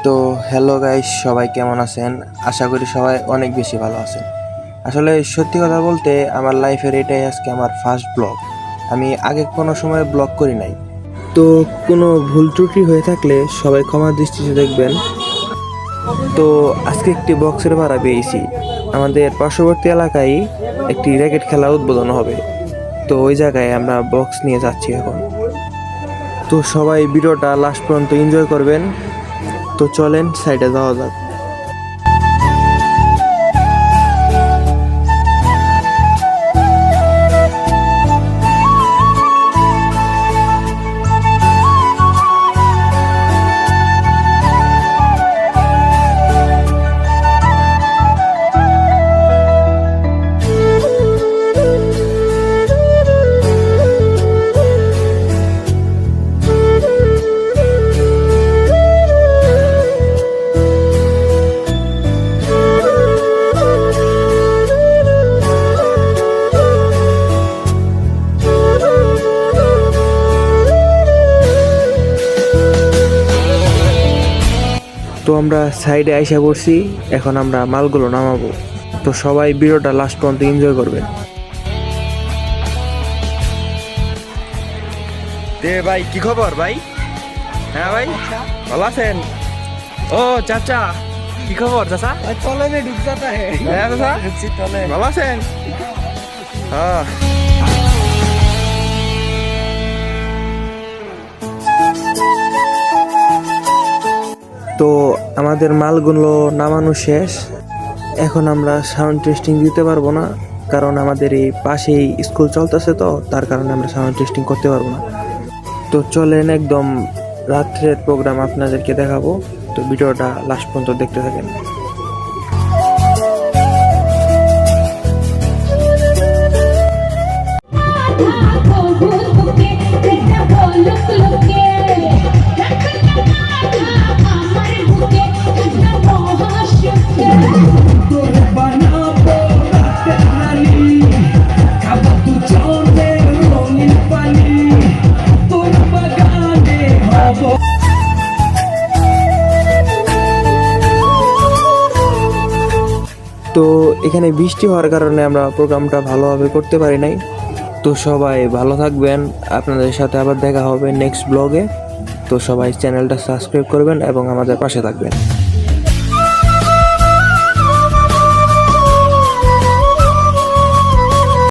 তো hello guys, সবাই কেমন আছেন? আশা করি সবাই অনেক বেশি ভালো আছেন। আসলে সত্যি কথা বলতে আমার লাইফের এটাই আজকে আমার ফার্স্ট ব্লগ। আমি আগে কোনো সময় ব্লগ করি নাই, তো কোনো ভুল ত্রুটি হয়ে থাকলে সবাই ক্ষমা দৃষ্টিতে দেখবেন। তো আজকে একটি বক্সের ভাড়া পেয়েছি। আমাদের পার্শ্ববর্তী এলাকায় একটি র্যাকেট খেলা উদ্বোধন হবে, তো ওই জায়গায় আমরা বক্স নিয়ে যাচ্ছি এখন। তো সবাই ভিডিওটা লাস্ট পর্যন্ত এনজয় করবেন। তো চলেন সাইডে যাওয়া যাক। তো আমরা সাইডে আইসা পড়ছি, এখন আমরা মালগুলো নামাবো। তো সবাই ভিডিওটা লাস্ট পর্যন্ত এনজয় করবেন। দে ভাই, কি খবর ভাই? হ্যাঁ ভাই, ভালো আছেন? ও চাচা, কি খবর চাচা? चले में डूब जाता है। হ্যাঁ চাচা, चले ভালো আছেন? হ্যাঁ। তো আমাদের মালগুলো নামানো শেষ। এখন আমরা সাউন্ড টেস্টিং দিতে পারবো না, কারণ আমাদের এই পাশেই স্কুল চলতেছে, তো তার কারণে আমরা সাউন্ড টেস্টিং করতে পারবো না। তো চলেন একদম রাত্রের প্রোগ্রাম আপনাদেরকে দেখাবো। তো ভিডিওটা লাস্ট পর্যন্ত দেখতে থাকেন। তো এখানে বৃষ্টি হওয়ার কারণে আমরা প্রোগ্রামটা ভালোভাবে করতে পারি নাই। তো সবাই ভালো থাকবেন, আপনাদের সাথে আবার দেখা হবে নেক্সট ব্লগে। তো সবাই চ্যানেলটা সাবস্ক্রাইব করবেন এবং আমাদের পাশে থাকবেন।